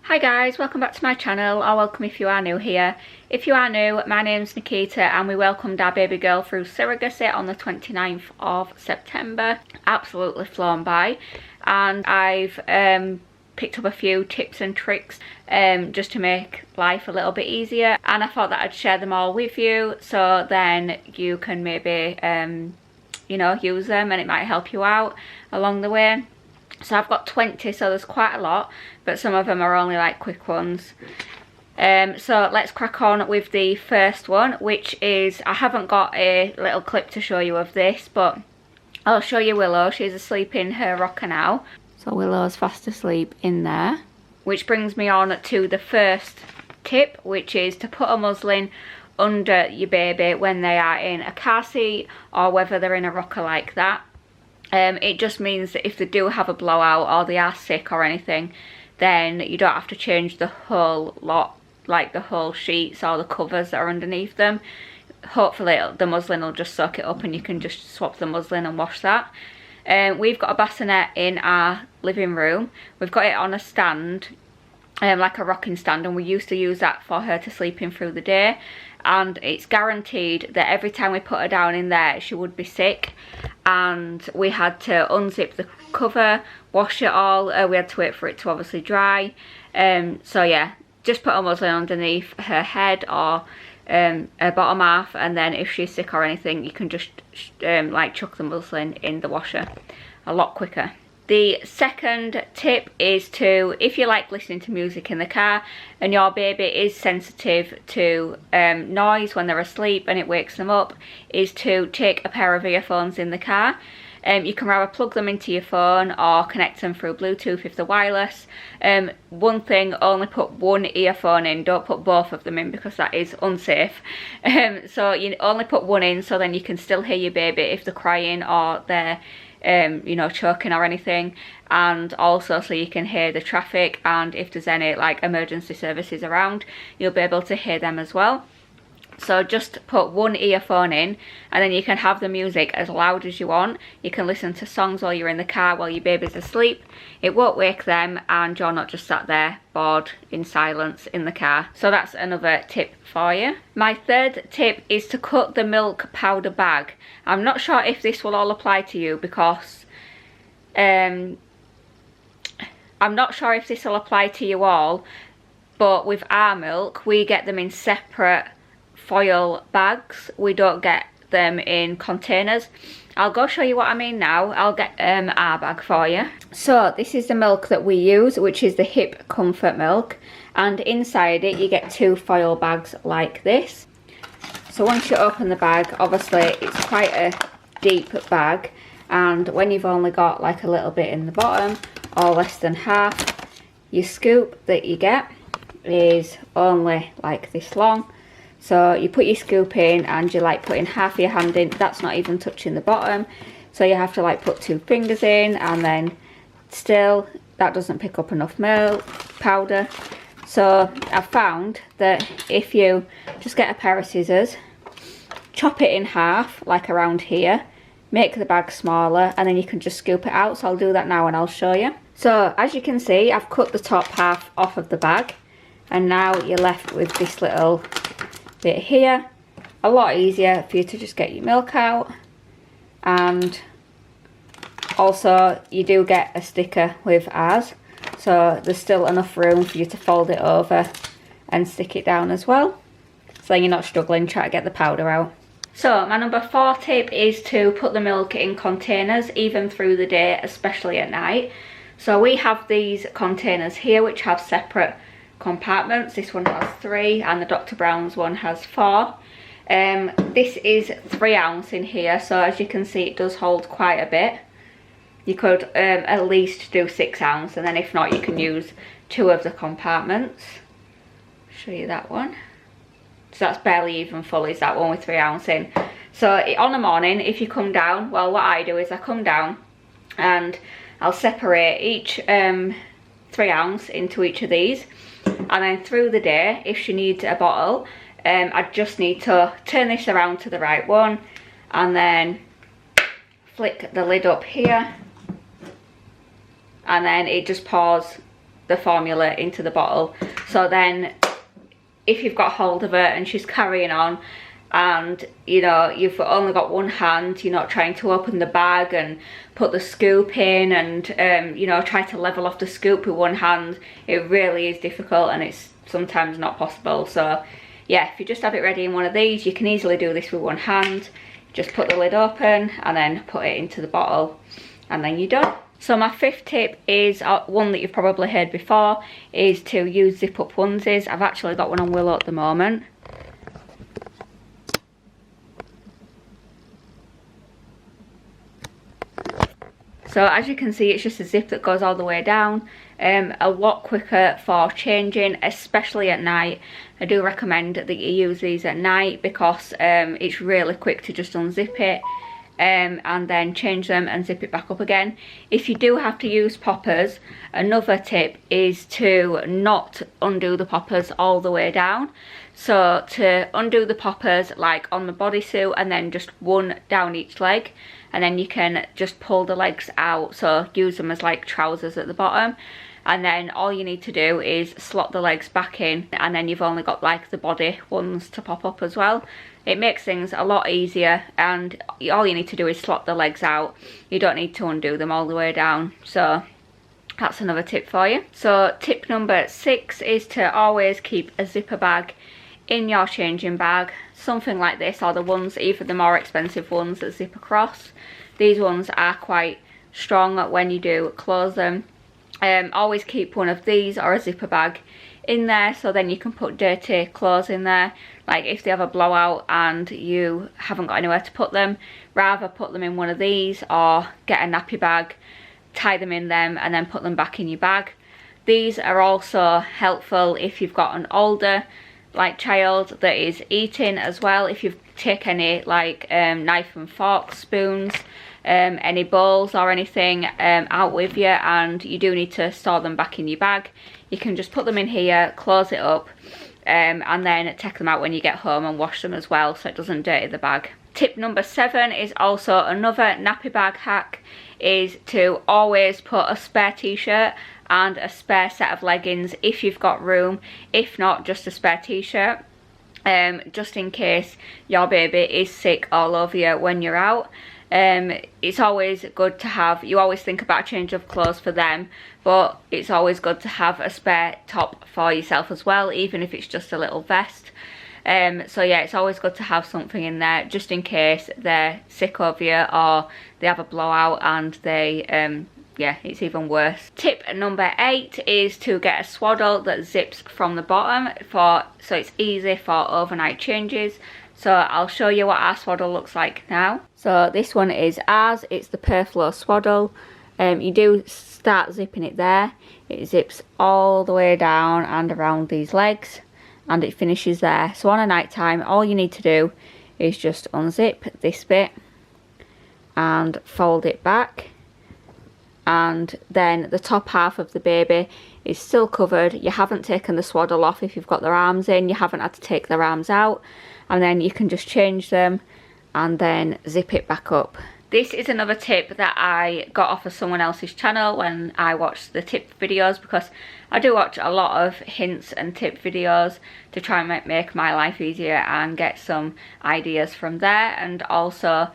Hi guys, welcome back to my channel, or welcome if you are new here. If you are new, my name's Nikita and we welcomed our baby girl through surrogacy on the 29th of September. Absolutely flown by, and I've picked up a few tips and tricks just to make life a little bit easier, and I thought that I'd share them all with you so then you can maybe you know, use them and it might help you out along the way. So I've got 20, so there's quite a lot, but some of them are only like quick ones. So let's crack on with the first one, which is, I haven't got a little clip to show you of this, but I'll show you Willow. She's asleep in her rocker now. So Willow's fast asleep in there. Which brings me on to the first tip, which is to put a muslin under your baby when they are in a car seat or whether they're in a rocker like that. It just means that if they do have a blowout or they are sick or anything, then you don't have to change the whole lot, like the whole sheets or the covers that are underneath them. Hopefully the muslin will just soak it up and you can just swap the muslin and wash that. We've got a bassinet in our living room. We've got it on a stand, like a rocking stand, and we used to use that for her to sleep in through the day. And it's guaranteed that every time we put her down in there she would be sick, and we had to unzip the cover, wash it all, we had to wait for it to obviously dry. So yeah, just put a muslin underneath her head or her bottom half, and then if she's sick or anything you can just like chuck the muslin in the washer a lot quicker. The second tip is to, if you like listening to music in the car and your baby is sensitive to noise when they're asleep and it wakes them up, is to take a pair of earphones in the car. You can either plug them into your phone or connect them through Bluetooth if they're wireless. One thing, only put one earphone in, don't put both of them in because that is unsafe. So you only put one in so then you can still hear your baby if they're crying or they're you know, choking or anything, and also so you can hear the traffic, and if there's any like emergency services around you'll be able to hear them as well. So just put one earphone in and then you can have the music as loud as you want. You can listen to songs while you're in the car while your baby's asleep. It won't wake them and you're not just sat there bored in silence in the car. So that's another tip for you. My third tip is to cut the milk powder bag. I'm not sure if this will all apply to you because I'm not sure if this will apply to you all, but with our milk we get them in separate foil bags. We don't get them in containers. I'll go show you what I mean now. I'll get our bag for you. So this is the milk that we use, which is the Hip Comfort milk, and inside it you get two foil bags like this. So once you open the bag, obviously it's quite a deep bag, and when you've only got like a little bit in the bottom or less than half, your scoop that you get is only like this long. So you put your scoop in and you're like putting half your hand in, that's not even touching the bottom. So you have to like put two fingers in, and then still that doesn't pick up enough milk powder. So I've found that if you just get a pair of scissors, chop it in half like around here, make the bag smaller, and then you can just scoop it out. So I'll do that now and I'll show you. So as you can see, I've cut the top half off of the bag, and now you're left with this little bit here. A lot easier for you to just get your milk out, and also you do get a sticker with ours, so there's still enough room for you to fold it over and stick it down as well, so then you're not struggling trying to get the powder out. So my number 4 tip is to put the milk in containers even through the day, especially at night. So we have these containers here which have separate compartments. This one has 3 and the Dr. Brown's one has 4. This is 3 ounce in here, so as you can see it does hold quite a bit. You could at least do 6 ounce, and then if not you can use 2 of the compartments. Show you that one. So that's barely even full, is that one with 3 ounce in. So on a morning if you come down, well what I do is I come down and I'll separate each 3 ounce into each of these, and then through the day if she needs a bottle, I just need to turn this around to the right one and then flick the lid up here, and then it just pours the formula into the bottle. So then if you've got hold of her and she's carrying on, and you know you've only got one hand, you're not trying to open the bag and put the scoop in and you know, try to level off the scoop with one hand, it really is difficult and it's sometimes not possible. So yeah, if you just have it ready in one of these, you can easily do this with one hand. Just put the lid open and then put it into the bottle and then you're done. So my fifth tip is one that you've probably heard before, is to use zip up onesies. I've actually got one on Willow at the moment. So as you can see, it's just a zip that goes all the way down. A lot quicker for changing, especially at night. I do recommend that you use these at night because it's really quick to just unzip it and then change them and zip it back up again. If you do have to use poppers, another tip is to not undo the poppers all the way down. So to undo the poppers like on the bodysuit and then just one down each leg, and then you can just pull the legs out, so use them as like trousers at the bottom, and then all you need to do is slot the legs back in, and then you've only got like the body ones to pop up as well. It makes things a lot easier, and all you need to do is slot the legs out. You don't need to undo them all the way down. So that's another tip for you. So tip number 6 is to always keep a zipper bag in your changing bag, something like this, or the ones, either the more expensive ones that zip across. These ones are quite strong when you do close them. Always keep one of these or a zipper bag in there, so then you can put dirty clothes in there, like if they have a blowout and you haven't got anywhere to put them, rather put them in one of these or get a nappy bag, tie them in them and then put them back in your bag. These are also helpful if you've got an older like child that is eating as well. If you take any like knife and fork, spoons, any bowls or anything out with you and you do need to store them back in your bag, you can just put them in here, close it up, and then take them out when you get home and wash them as well so it doesn't dirty the bag. Tip number 7 is also another nappy bag hack, is to always put a spare t-shirt and a spare set of leggings if you've got room. If not, just a spare t-shirt, just in case your baby is sick all over you when you're out. It's always good to have, you always think about a change of clothes for them, but it's always good to have a spare top for yourself as well, even if it's just a little vest. So yeah, it's always good to have something in there just in case they're sick over you or they have a blowout and they yeah, it's even worse. Tip number 8 is to get a swaddle that zips from the bottom so it's easy for overnight changes. So I'll show you what our swaddle looks like now. So this one is ours, it's the Perflow swaddle. You do start zipping it there, it zips all the way down and around these legs and it finishes there. So on a night time, all you need to do is just unzip this bit and fold it back, and then the top half of the baby is still covered. You haven't taken the swaddle off. If you've got their arms in, you haven't had to take their arms out, and then you can just change them and then zip it back up. This is another tip that I got off of someone else's channel when I watched the tip videos, because I do watch a lot of hints and tip videos to try and make my life easier and get some ideas from there. And also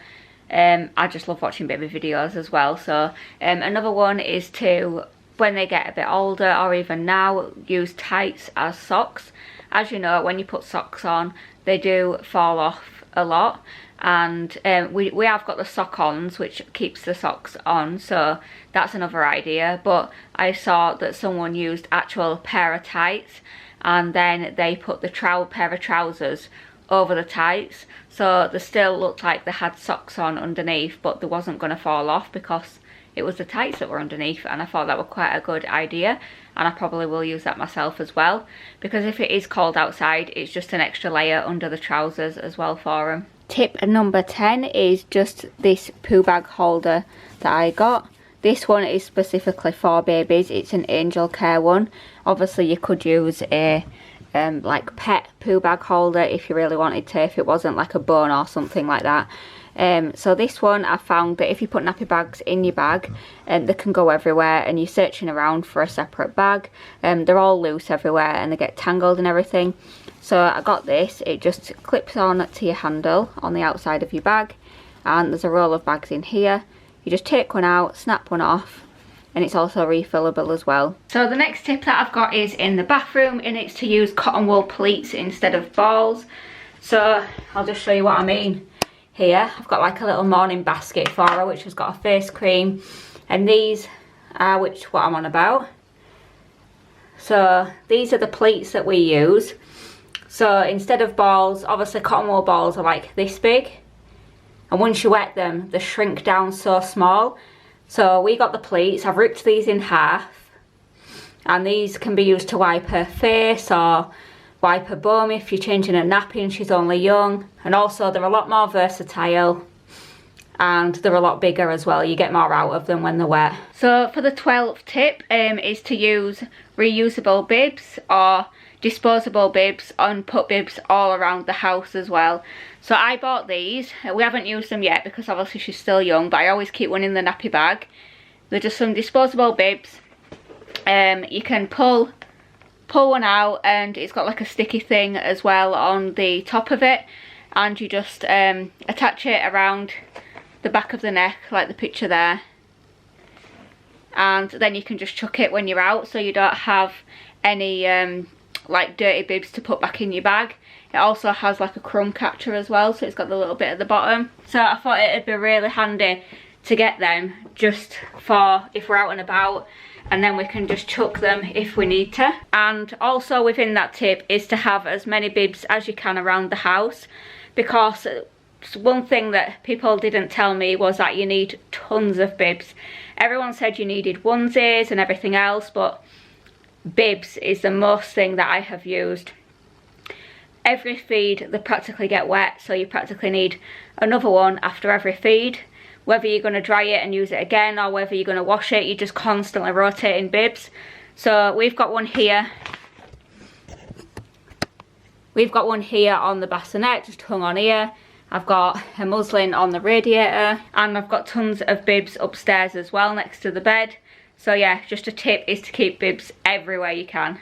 I just love watching baby videos as well. So another one is to, when they get a bit older or even now, use tights as socks. As you know, when you put socks on, they do fall off a lot, and we have got the sock-ons which keeps the socks on, so that's another idea. But I saw that someone used actual pair of tights and then they put the pair of trousers over the tights, so they still looked like they had socks on underneath, but they wasn't going to fall off because it was the tights that were underneath. And I thought that was quite a good idea, and I probably will use that myself as well, because if it is cold outside, it's just an extra layer under the trousers as well for them. Tip number 10 is just this poo bag holder that I got. This one is specifically for babies. It's an Angel Care one. Obviously you could use a like pet poo bag holder if you really wanted to, if it wasn't like a bone or something like that. So this one, I found that if you put nappy bags in your bag, they can go everywhere, and you're searching around for a separate bag. They're all loose everywhere and they get tangled and everything. So I got this. It just clips on to your handle on the outside of your bag, and there's a roll of bags in here. You just take one out, snap one off, and it's also refillable as well. So the next tip that I've got is in the bathroom, and it's to use cotton wool pleats instead of balls. So I'll just show you what I mean. Here I've got like a little morning basket for her, which has got a face cream, and these are what I'm on about. So these are the pleats that we use. So instead of balls, obviously cotton wool balls are like this big, and once you wet them, they shrink down so small. So we got the pleats. I've ripped these in half, and these can be used to wipe her face or wipe her bum if you're changing a nappy and she's only young. And also they're a lot more versatile, and they're a lot bigger as well. You get more out of them when they're wet. So for the 12th tip is to use reusable bibs or disposable bibs, and put bibs all around the house as well. So I bought these. We haven't used them yet because obviously she's still young, but I always keep one in the nappy bag. They're just some disposable bibs. You can pull one out, and it's got like a sticky thing as well on the top of it, and you just attach it around the back of the neck like the picture there, and then you can just chuck it when you're out, so you don't have any like dirty bibs to put back in your bag. It also has like a crumb catcher as well, so it's got the little bit at the bottom. So I thought it'd be really handy to get them just for if we're out and about, and then we can just chuck them if we need to. And also within that tip is to have as many bibs as you can around the house, because one thing that people didn't tell me was that you need tons of bibs. Everyone said you needed onesies and everything else, but bibs is the most thing that I have used. Every feed they practically get wet, so you practically need another one after every feed. Whether you're going to dry it and use it again, or whether you're going to wash it, you're just constantly rotating bibs. So we've got one here. We've got one here on the bassinet, just hung on here. I've got a muslin on the radiator, and I've got tons of bibs upstairs as well next to the bed. So yeah, just a tip is to keep bibs everywhere you can,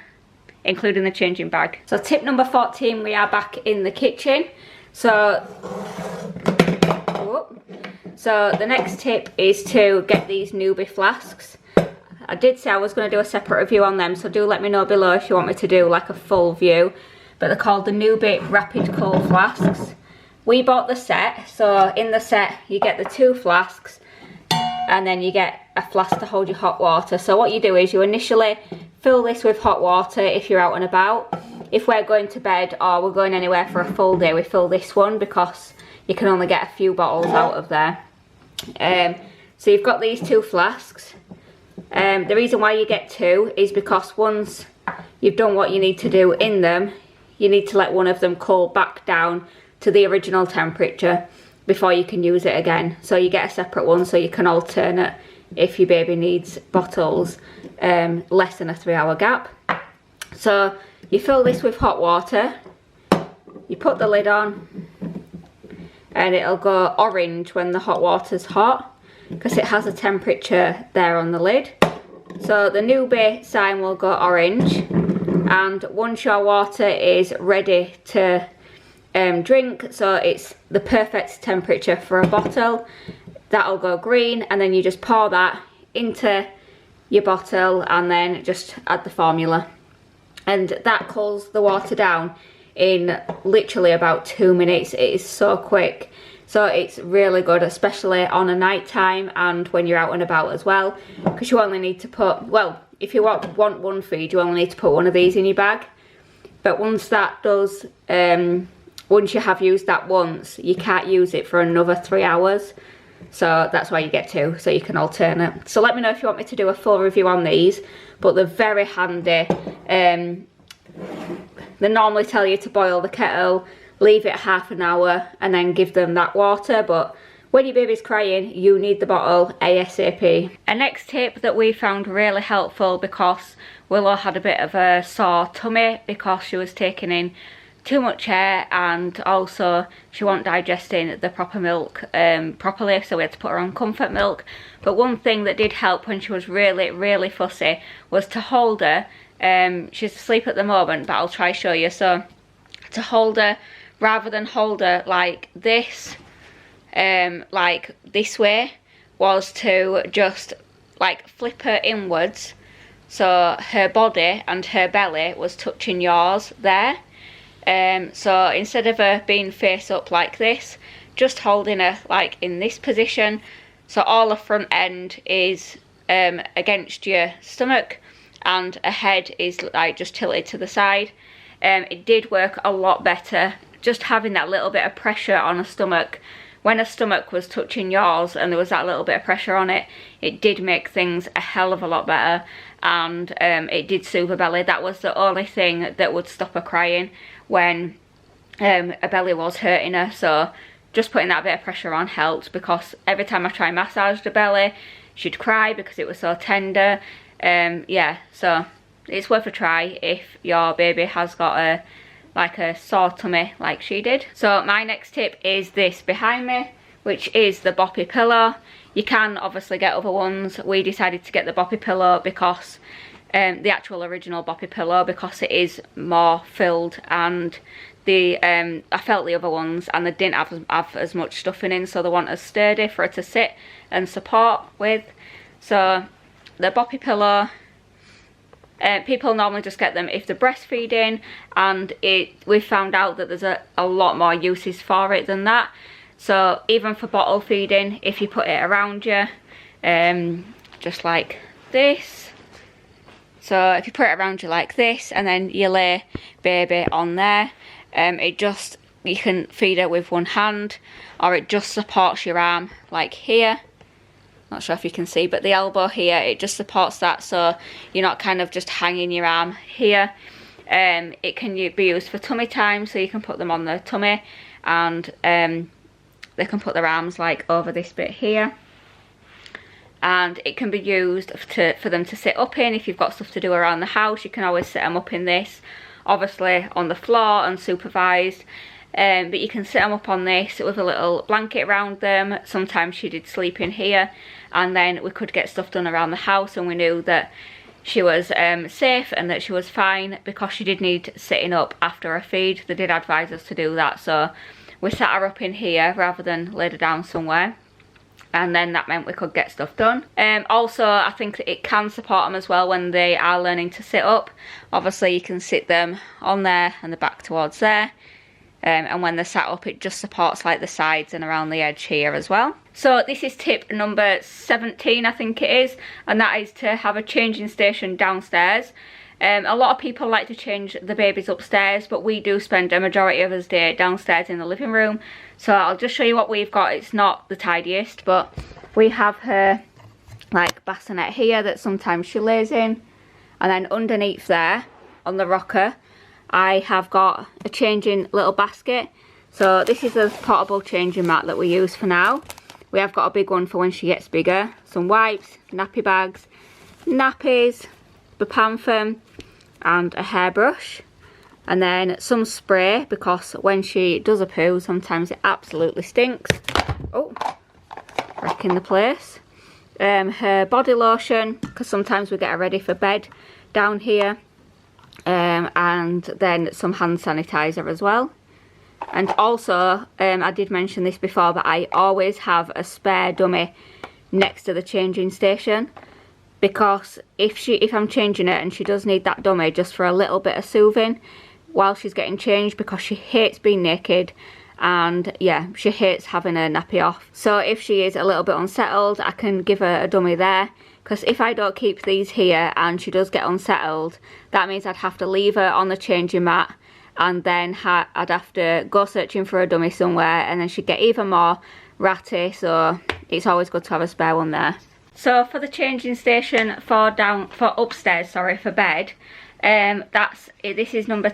including the changing bag. So tip number 14, we are back in the kitchen. So the next tip is to get these newbie flasks. I did say I was going to do a separate review on them, so do let me know below if you want me to do like a full view. But they're called the Newbie Rapid Cool Flasks. We bought the set, so in the set you get the 2 flasks, and then you get a flask to hold your hot water. So what you do is you initially fill this with hot water if you're out and about. If we're going to bed or we're going anywhere for a full day, we fill this one because you can only get a few bottles out of there. So you've got these 2 flasks. The reason why you get 2 is because once you've done what you need to do in them, you need to let one of them cool back down to the original temperature before you can use it again. So you get a separate one so you can alternate if your baby needs bottles less than a 3-hour gap. So you fill this with hot water, you put the lid on, and it'll go orange when the hot water's hot because it has a temperature there on the lid. So the newbie sign will go orange, and once your water is ready to drink, so it's the perfect temperature for a bottle, that'll go green, and then you just pour that into your bottle and then just add the formula, and that cools the water down in literally about 2 minutes. It is so quick, so it's really good, especially on a night time and when you're out and about as well, because you only need to put, well, if you want one feed, you only need to put one of these in your bag. But once that does, once you have used that once, you can't use it for another 3 hours. So that's why you get 2, so you can alternate. So let me know if you want me to do a full review on these, but they're very handy. They normally tell you to boil the kettle, leave it half an hour, and then give them that water, but when your baby's crying, you need the bottle ASAP. A next tip that we found really helpful, because Willow had a bit of a sore tummy because she was taking in too much hair, and also she wasn't digesting the proper milk properly, so we had to put her on comfort milk. But one thing that did help when she was really fussy was to hold her. She's asleep at the moment, but I'll try show you. So to hold her, rather than hold her like this way, was to just like flip her inwards, so her body and her belly was touching yours there. So instead of her being face up like this, just holding her like in this position, so all the front end is against your stomach and her head is like just tilted to the side. It did work a lot better, just having that little bit of pressure on her stomach. When her stomach was touching yours and there was that little bit of pressure on it, it did make things a hell of a lot better, and it did soothe her belly. That was the only thing that would stop her crying when her belly was hurting her. So just putting that bit of pressure on helped, because every time I try massage the belly, she'd cry because it was so tender. Yeah, so it's worth a try if your baby has got a sore tummy like she did. So my next tip is this behind me, which is the boppy pillow. You can obviously get other ones. We decided to get the boppy pillow because the actual original boppy pillow, because it is more filled, and I felt the other ones and they didn't have as much stuffing in, so they weren't as sturdy for her to sit and support with. So the boppy pillow, people normally just get them if they're breastfeeding, and we've found out that there's a lot more uses for it than that. So even for bottle feeding, if you put it around you, just like this. So if you put it around you like this and then you lay baby on there, you can feed her with one hand, or it just supports your arm like here. Not sure if you can see, but the elbow here, it just supports that, so you're not kind of just hanging your arm here. It can be used for tummy time, so you can put them on the tummy, and they can put their arms like over this bit here. And it can be used for them to sit up in. If you've got stuff to do around the house, you can always set them up in this, obviously on the floor unsupervised. But you can sit them up on this with a little blanket around them. Sometimes she did sleep in here, and then we could get stuff done around the house, and we knew that she was safe and that she was fine, because she did need sitting up after her feed. They did advise us to do that, so we sat her up in here rather than laid her down somewhere, and then that meant we could get stuff done. Also, I think that it can support them as well when they are learning to sit up. Obviously you can sit them on there and the back towards there. And when they're sat up, it just supports like the sides and around the edge here as well. So this is tip number 17, I think it is, and that is to have a changing station downstairs. A lot of people like to change the babies upstairs, but we do spend a majority of us day downstairs in the living room. So I'll just show you what we've got. It's not the tidiest, but we have her like bassinet here that sometimes she lays in, and then underneath there on the rocker I have got a changing little basket. So this is a portable changing mat that we use for now. We have got a big one for when she gets bigger. Some wipes, nappy bags, nappies, bepanthen, and a hairbrush. And then some spray, because when she does a poo, sometimes it absolutely stinks. Oh, wrecking the place. Her body lotion, because sometimes we get her ready for bed down here. And then some hand sanitizer as well. And also, I did mention this before, but I always have a spare dummy next to the changing station, because if I'm changing it and she does need that dummy just for a little bit of soothing while she's getting changed, because she hates being naked, and yeah, she hates having her nappy off. So if she is a little bit unsettled, I can give her a dummy there. Because if I don't keep these here and she does get unsettled, that means I'd have to leave her on the changing mat, and then I'd have to go searching for a dummy somewhere, and then she'd get even more ratty. So it's always good to have a spare one there. So for the changing station for upstairs, sorry, for bed, this is this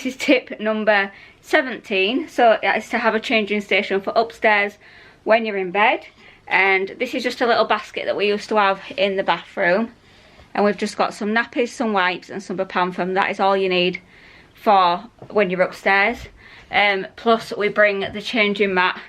is tip number 17. So it's to have a changing station for upstairs when you're in bed. And this is just a little basket that we used to have in the bathroom. And we've just got some nappies, some wipes and some bepanthen. That is all you need for when you're upstairs. Plus we bring the changing mat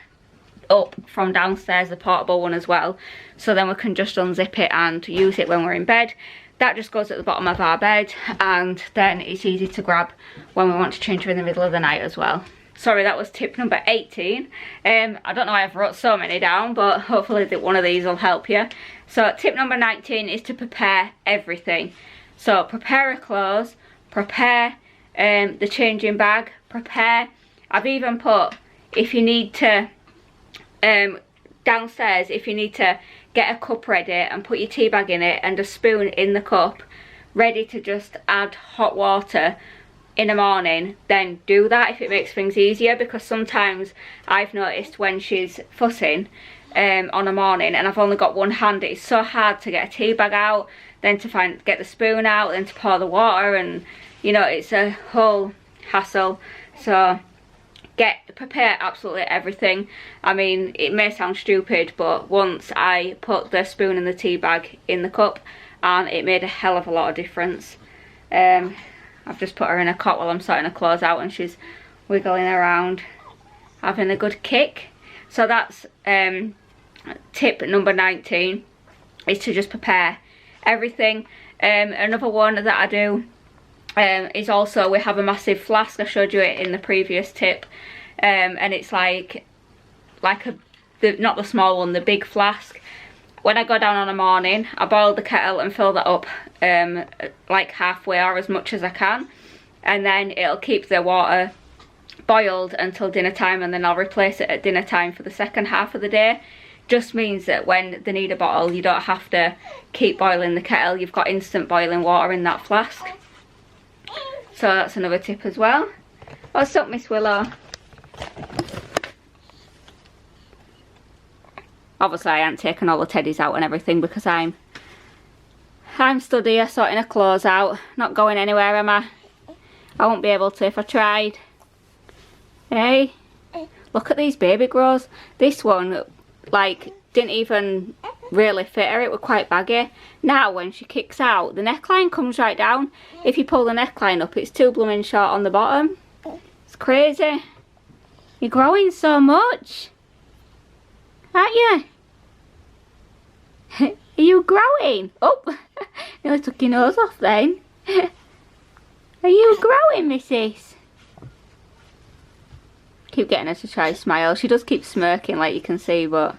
up from downstairs, the portable one as well, so then we can just unzip it and use it when we're in bed. That just goes at the bottom of our bed, and then it's easy to grab when we want to change her in the middle of the night as well. Sorry, that was tip number 18. I don't know why I've wrote so many down, but hopefully one of these will help you. So tip number 19 is to prepare everything. So prepare her clothes, prepare the changing bag, prepare, I've even put, if you need to, downstairs, if you need to get a cup ready and put your tea bag in it and a spoon in the cup, ready to just add hot water in the morning, then do that if it makes things easier, because sometimes I've noticed when she's fussing on a morning and I've only got one hand, it's so hard to get a tea bag out, then to get the spoon out, then to pour the water, and you know, it's a whole hassle. So prepare absolutely everything. I mean, it may sound stupid, but once I put the spoon and the tea bag in the cup, and it made a hell of a lot of difference. I've just put her in a cot while I'm sorting her clothes out, and she's wiggling around having a good kick. So that's tip number 19, is to just prepare everything. Another one that I do is also, we have a massive flask. I showed you it in the previous tip, and it's like not the small one, the big flask. When I go down on a morning, I boil the kettle and fill that up like halfway or as much as I can, and then it'll keep the water boiled until dinner time, and then I'll replace it at dinner time for the second half of the day. Just means that when they need a bottle, you don't have to keep boiling the kettle, you've got instant boiling water in that flask. So that's another tip as well. What's up, Miss Willow? Obviously I haven't taken all the teddies out and everything because I'm stood here sorting her clothes out. Not going anywhere, am I? I won't be able to if I tried. Hey, look at these baby grows. This one, like, didn't even really fit her. It was quite baggy. Now when she kicks out, the neckline comes right down. If you pull the neckline up, it's too blooming short on the bottom. It's crazy. You're growing so much, aren't you? Are you growing? Oh, nearly took your nose off then. Are you growing, missus? Keep getting her to try smile. She does keep smirking, like you can see, but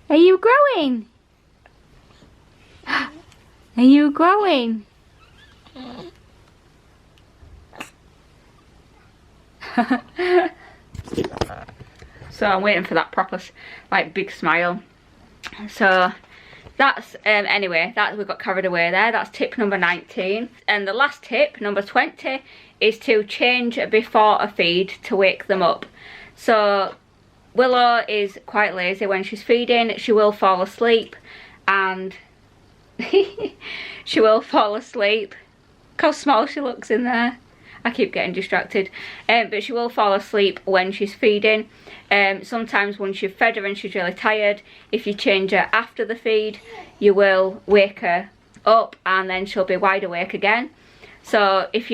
are you growing? Are you growing? So I'm waiting for that proper, like, big smile. So that's anyway, that we got carried away there. That's tip number 19. And the last tip, number 20, is to change before a feed to wake them up. So Willow is quite lazy when she's feeding. She will fall asleep, and she will fall asleep. Look how small she looks in there. I keep getting distracted. But she will fall asleep when she's feeding. Sometimes once you've fed her and she's really tired, if you change her after the feed, you will wake her up and then she'll be wide awake again. So if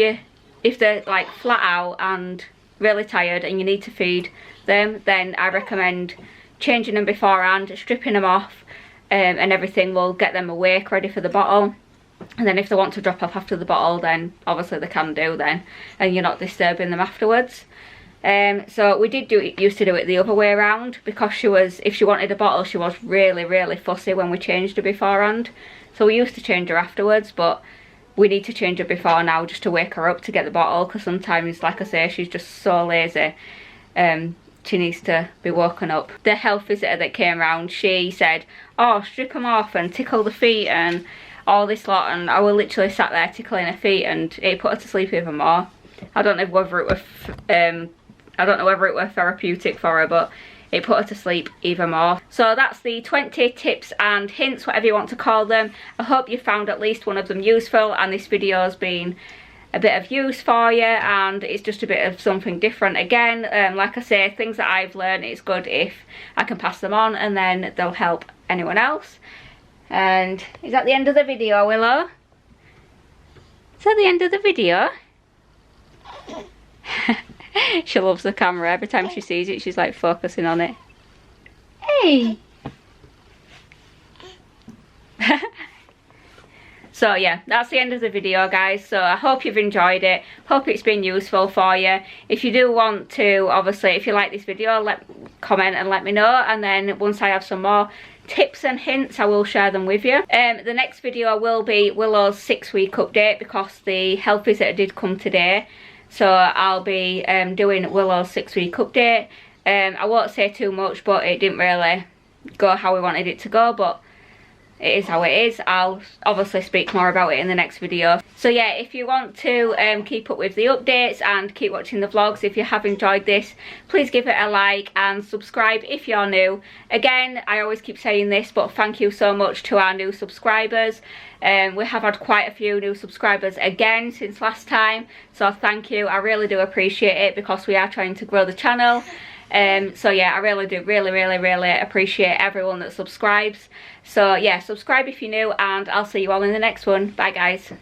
they're like flat out and really tired and you need to feed them, then I recommend changing them beforehand, stripping them off, and everything will get them awake, ready for the bottle. And then if they want to drop off after the bottle, then obviously they can do then, and you're not disturbing them afterwards. So we used to do it the other way around, because if she wanted a bottle, she was really fussy when we changed her beforehand. So we used to change her afterwards, but we need to change her before now just to wake her up to get the bottle, because sometimes, like I say, she's just so lazy. She needs to be woken up. The health visitor that came round, she said, oh, strip them off and tickle the feet and all this lot, and I was literally sat there tickling her feet, and it put her to sleep even more. I don't know whether it was therapeutic for her, but it put her to sleep even more. So that's the 20 tips and hints, whatever you want to call them. I hope you found at least one of them useful, and this video has been a bit of use for you, and it's just a bit of something different again. Like I say, things that I've learned, it's good if I can pass them on, and then they'll help anyone else. And is that the end of the video, Willow? Is that the end of the video? She loves the camera. Every time she sees it, she's like focusing on it. Hey! So yeah, that's the end of the video, guys. So I hope you've enjoyed it. Hope it's been useful for you. If you do want to, obviously, if you like this video, comment and let me know. And then once I have some more tips and hints, I will share them with you. The next video will be Willow's 6-week update, because the health visitor did come today. So I'll be doing Willow's 6-week update. I won't say too much, but it didn't really go how we wanted it to go, but it is how it is. I'll obviously speak more about it in the next video. So yeah, if you want to keep up with the updates and keep watching the vlogs, if you have enjoyed this, please give it a like and subscribe if you're new. Again, I always keep saying this, but thank you so much to our new subscribers. We have had quite a few new subscribers again since last time, so thank you. I really do appreciate it, because we are trying to grow the channel. So yeah, I really do really appreciate everyone that subscribes. So yeah, subscribe if you're new, and I'll see you all in the next one. Bye guys.